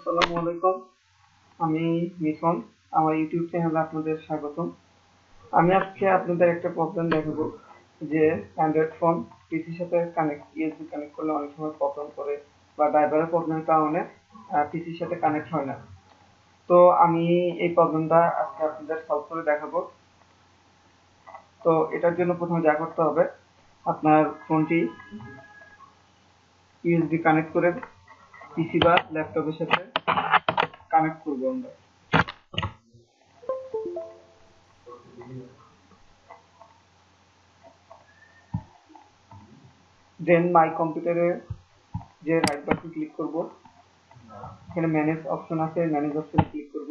আসসালামু আলাইকুম। আমি মিঠুন। আমার ইউটিউব চ্যানেলে আপনাদের স্বাগতম। আমি আজকে আপনাদের একটা প্রবলেম দেখাবো যে অ্যান্ড্রয়েড ফোন পিসির সাথে ইউএসবি কানেক্ট করলে অনেক সময় প্রবলেম করে বা ড্রাইভারের প্রবলেমের কারণে পিসির সাথে কানেক্ট হয় না। তো আমি এই প্রবলেমটা আজকে আপনাদের সলভ করে দেখাবো। তো এটার জন্য প্রথমে যা করতে হবে, আপনার ফোনটি ইউএসবি কানেক্ট করে পিসি বা ল্যাপটপের সাথে কানেক্ট করবো আমরা। দেন মাই কম্পিউটারে যে রাইট বাটন ক্লিক করব, এখানে ম্যানেজ অপশন আছে, ম্যানেজ অপশনে ক্লিক করব।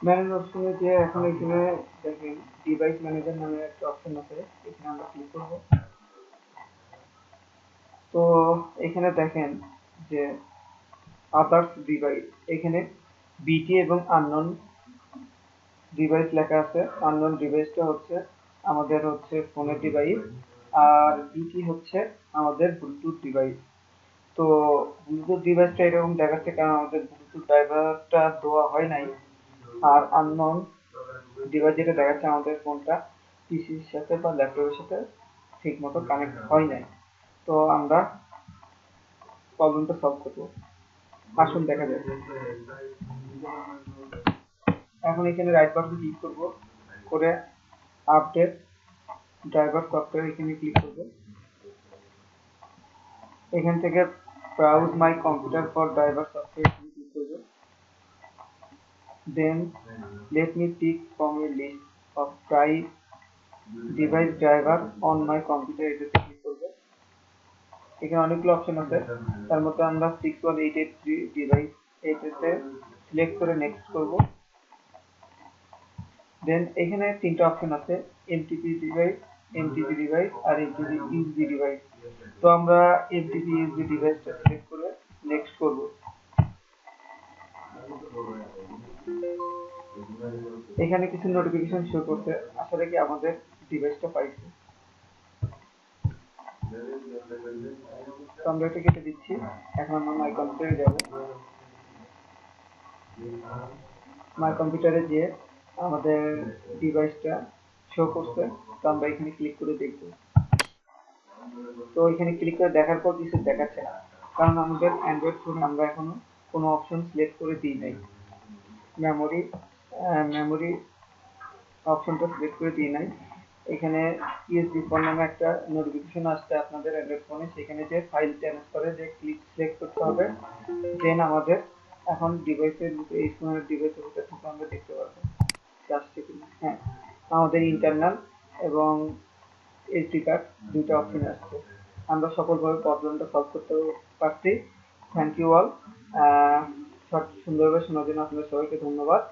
ম্যানেজ অপশনে যে এখন এখানে দেখেন ডিভাইস ম্যানেজার নামে একটা অপশন আছে, এখানে আমরা ক্লিক করব। তো এখানে দেখেন যে আদার্স ডিভাইস, এখানে বিটি এবং আননোন ডিভাইস লেখা আছে। আননোন ডিভাইসটা হচ্ছে আমাদের ফোনের ডিভাইস, আর বিটি হচ্ছে আমাদের ব্লুটুথ ডিভাইস। তো ব্লুটুথ ডিভাইসটা এরকম দেখাচ্ছে কারণ আমাদের ব্লুটুথ ড্রাইভারটা দেওয়া হয় নাই। আর আননোন ডিভাইস যেটা দেখাচ্ছে আমাদের ফোনটা পিসির সাথে বা ল্যাপটপের সাথে ঠিক মতো কানেক্ট হয় নাই। তো আমরা প্রবলেমটা সলভ করবো, আসুন দেখা যায়। এখন এখানে রাইট বাটন ক্লিক করব, করে আপডেট ড্রাইভার সফটওয়্যার এখানে ক্লিক করব। এখান থেকে browse my computer for driver software click করব। দেন let me pick from a list of try device driver on my computer, এটাতে ক্লিক করব। এখানে অনেকগুলো অপশন আছে, তার মধ্যে আমরা 61883 ডিভাইস এটাতে সিলেক্ট করে নেক্সট করব। দেন এখানে তিনটা অপশন আছে, এমটিপি ডিভাইস, এমটিপি ডিভাইস আর এমটিপি ইউএসবি ডিভাইস। তো আমরা এমটিপি ইউএসবি ডিভাইসটা সিলেক্ট করে নেক্সট করব। এখানে কিছু নোটিফিকেশন শো করছে, আসলে কি আমাদের ডিভাইসটা পাইছে। তো আমরা এটা কেটে দিচ্ছি। এখন আমরা মাই কম্পিউটারে যাব। মাই কম্পিউটারে গিয়ে আমাদের ডিভাইসটা শো করছে, তো আমরা এখানে ক্লিক করে দেখব। তো এখানে ক্লিক করে দেখার পর কিছু দেখাচ্ছে না, কারণ আমাদের অ্যান্ড্রয়েড ফোনে আমরা এখনো কোনো অপশন সিলেক্ট করে দিই নাই। মেমোরি মেমোরি অপশনটা সিলেক্ট করে দিই নাই। এখানে ইউএসবি ফোন নামে একটা নোটিফিকেশন আসছে আপনাদের অ্যান্ড্রয়েড ফোনে, সেখানে যে ফাইল ট্রান্সফারে যে ক্লিক সিলেক্ট করতে হবে। দেন আমাদের এখন ডিভাইসের এই ফোনের ডিভাইসের ভিতর থেকে আমরা দেখতে পারবো আসছে কিনা। হ্যাঁ, আমাদের ইন্টারনাল এবং এসডি কার্ড দুইটা অপশন আসছে। আমরা সফলভাবে প্রবলেমটা সলভ করতে পারছি। Thank you all. সুন্দরভাবে শোনার জন্য আপনাদের সবাইকে ধন্যবাদ।